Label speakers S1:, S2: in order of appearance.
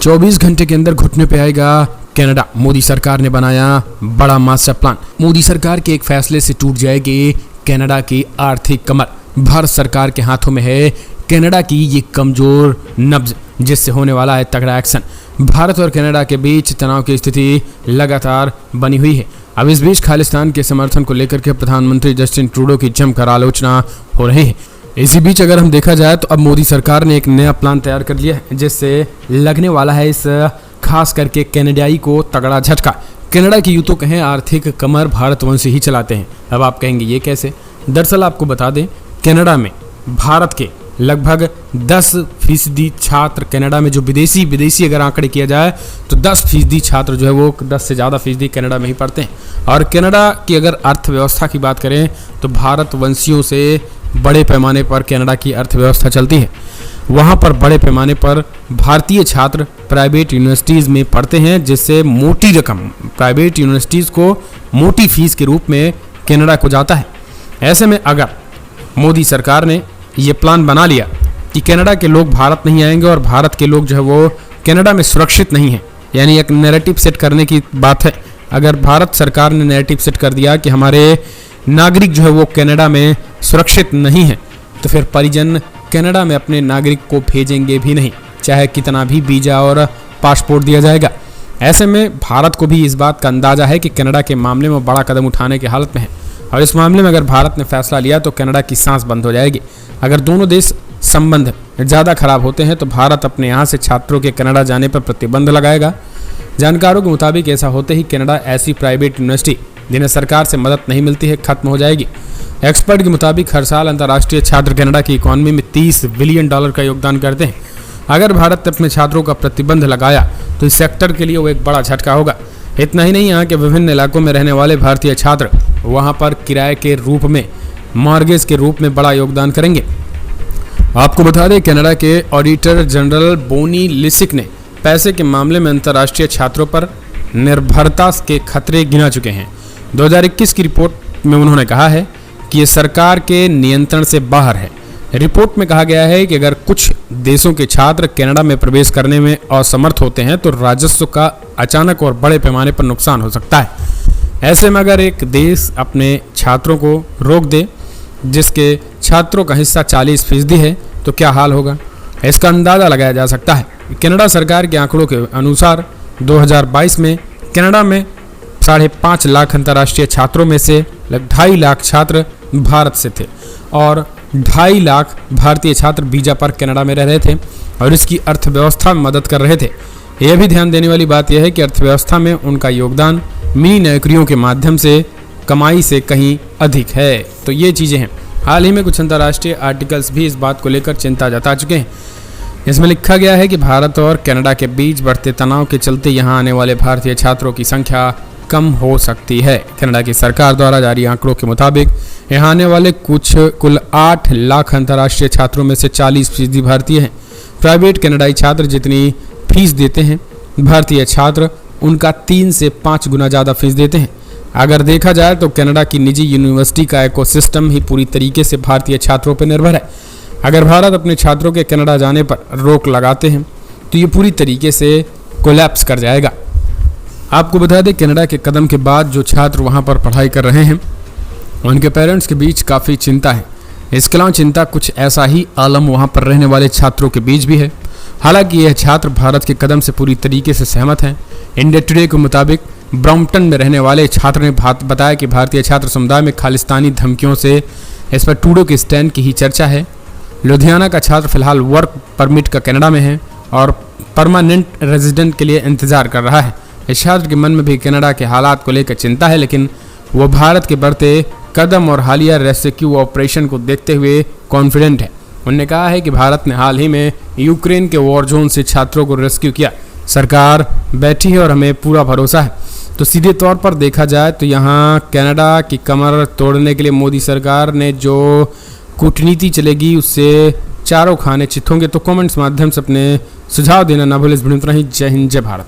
S1: 24 घंटे के अंदर घुटने पे आएगा कनाडा। मोदी सरकार ने बनाया बड़ा मास्टर प्लान। मोदी सरकार के एक फैसले से टूट जाएगी कनाडा की आर्थिक कमर। भारत सरकार के हाथों में है कनाडा की ये कमजोर नब्ज, जिससे होने वाला है तगड़ा एक्शन। भारत और कनाडा के बीच तनाव की स्थिति लगातार बनी हुई है। अब इस बीच खालिस्तान के समर्थन को लेकर के प्रधानमंत्री जस्टिन ट्रूडो की जमकर आलोचना हो रही है। इसी बीच अगर हम देखा जाए तो अब मोदी सरकार ने एक नया प्लान तैयार कर लिया है, जिससे लगने वाला है इस खास करके कनाडाई को तगड़ा झटका। कनाडा की यूं तो कहें आर्थिक कमर भारतवंशी ही चलाते हैं। अब आप कहेंगे ये कैसे? दरअसल आपको बता दें, कनाडा में भारत के लगभग 10% छात्र, कनाडा में जो विदेशी अगर आंकड़े किया जाए तो 10% छात्र जो है वो 10 से ज़्यादा फीसदी कनाडा में ही पढ़ते हैं। और कनाडा की अगर अर्थव्यवस्था की बात करें तो भारतवंशियों से बड़े पैमाने पर कनाडा की अर्थव्यवस्था चलती है। वहाँ पर बड़े पैमाने पर भारतीय छात्र प्राइवेट यूनिवर्सिटीज़ में पढ़ते हैं, जिससे मोटी रकम प्राइवेट यूनिवर्सिटीज़ को मोटी फीस के रूप में कनाडा को जाता है। ऐसे में अगर मोदी सरकार ने ये प्लान बना लिया कि कनाडा के लोग भारत नहीं आएंगे और भारत के लोग जो है वो कनाडा में सुरक्षित नहीं हैं, यानी एक नैरेटिव सेट करने की बात है। अगर भारत सरकार ने नैरेटिव सेट कर दिया कि हमारे नागरिक जो है वो कनाडा में सुरक्षित नहीं है, तो फिर परिजन कनाडा में अपने नागरिक को भेजेंगे भी नहीं, चाहे कितना भी वीज़ा और पासपोर्ट दिया जाएगा। ऐसे में भारत को भी इस बात का अंदाज़ा है कि कनाडा के मामले में बड़ा कदम उठाने की हालत में है। और इस मामले में अगर भारत ने फैसला लिया तो कनाडा की सांस बंद हो जाएगी। अगर दोनों देश संबंध ज़्यादा खराब होते हैं तो भारत अपने यहाँ से छात्रों के कनाडा जाने पर प्रतिबंध लगाएगा। जानकारों के मुताबिक ऐसा होते ही कनाडा ऐसी प्राइवेट यूनिवर्सिटी जिन्हें सरकार से मदद नहीं मिलती है खत्म हो जाएगी। एक्सपर्ट के मुताबिक हर साल अंतर्राष्ट्रीय छात्र कनाडा की इकॉनमी में $30 बिलियन का योगदान करते हैं। अगर भारत ने अपने छात्रों का प्रतिबंध लगाया तो इस सेक्टर के लिए वो एक बड़ा झटका होगा। इतना ही नहीं, यहाँ के विभिन्न इलाकों में रहने वाले भारतीय छात्र वहाँ पर किराए के रूप में, मॉर्गेज के रूप में बड़ा योगदान करेंगे। आपको बता दें, कनाडा के ऑडिटर जनरल बोनी लिसिक ने पैसे के मामले में अंतर्राष्ट्रीय छात्रों पर निर्भरता के खतरे गिना चुके हैं। 2021 की रिपोर्ट में उन्होंने कहा है कि ये सरकार के नियंत्रण से बाहर है। रिपोर्ट में कहा गया है कि अगर कुछ देशों के छात्र कनाडा में प्रवेश करने में असमर्थ होते हैं तो राजस्व का अचानक और बड़े पैमाने पर नुकसान हो सकता है। ऐसे में अगर एक देश अपने छात्रों को रोक दे जिसके छात्रों का हिस्सा 40% है तो क्या हाल होगा, इसका अंदाज़ा लगाया जा सकता है। कनाडा सरकार के आंकड़ों के अनुसार 2022 में कनाडा में 5.5 लाख अंतर्राष्ट्रीय छात्रों में से लगभग 2.5 लाख छात्र भारत से थे और 2.5 लाख भारतीय छात्र वीज़ा पर कनाडा में रह रहे थे और इसकी अर्थव्यवस्था में मदद कर रहे थे। यह भी ध्यान देने वाली बात यह है कि अर्थव्यवस्था में उनका योगदान मिनी नौकरियों के माध्यम से कमाई से कहीं अधिक है। तो ये चीज़ें हैं। हाल ही में कुछ अंतर्राष्ट्रीय आर्टिकल्स भी इस बात को लेकर चिंता जता चुके हैं। इसमें लिखा गया है कि भारत और कनाडा के बीच बढ़ते तनाव के चलते यहाँ आने वाले भारतीय छात्रों की संख्या कम हो सकती है। कनाडा की सरकार द्वारा जारी आंकड़ों के मुताबिक यहाँ आने वाले कुल 8 लाख अंतर्राष्ट्रीय छात्रों में से 40% भारतीय हैं। प्राइवेट कनाडाई छात्र जितनी फीस देते हैं, भारतीय छात्र उनका 3 से 5 गुना ज़्यादा फीस देते हैं। अगर देखा जाए तो कनाडा की निजी यूनिवर्सिटी का इकोसिस्टम ही पूरी तरीके से भारतीय छात्रों पर निर्भर है। अगर भारत अपने छात्रों के कनाडा जाने पर रोक लगाते हैं तो ये पूरी तरीके से कोलैप्स कर जाएगा। आपको बता दें, कनाडा के कदम के बाद जो छात्र वहाँ पर पढ़ाई कर रहे हैं उनके पेरेंट्स के बीच काफ़ी चिंता है। इसके अलावा चिंता कुछ ऐसा ही आलम वहाँ पर रहने वाले छात्रों के बीच भी है। हालांकि यह छात्र भारत के कदम से पूरी तरीके से सहमत हैं। इंडिया टुडे के मुताबिक ब्रॉम्पटन में रहने वाले छात्र ने बताया कि भारतीय छात्र समुदाय में खालिस्तानी धमकियों से इस पर ट्रूडो के स्टैंड की ही चर्चा है। लुधियाना का छात्र फिलहाल वर्क परमिट का कनाडा में है और परमानेंट रेजिडेंट के लिए इंतजार कर रहा है। इस छात्र के मन में भी कनाडा के हालात को लेकर चिंता है, लेकिन वो भारत के बढ़ते कदम और हालिया रेस्क्यू ऑपरेशन को देखते हुए कॉन्फिडेंट है। उन्होंने कहा है कि भारत ने हाल ही में यूक्रेन के वॉर जोन से छात्रों को रेस्क्यू किया। सरकार बैठी है और हमें पूरा भरोसा है। तो सीधे तौर पर देखा जाए तो यहाँ कनाडा की कमर तोड़ने के लिए मोदी सरकार ने जो कूटनीति चलेगी उससे चारों खाने चित होंगे। तो कमेंट्स माध्यम से अपने सुझाव देना ना भूलें। इस वीडियो में इतना ही। जय हिंद, जय भारत।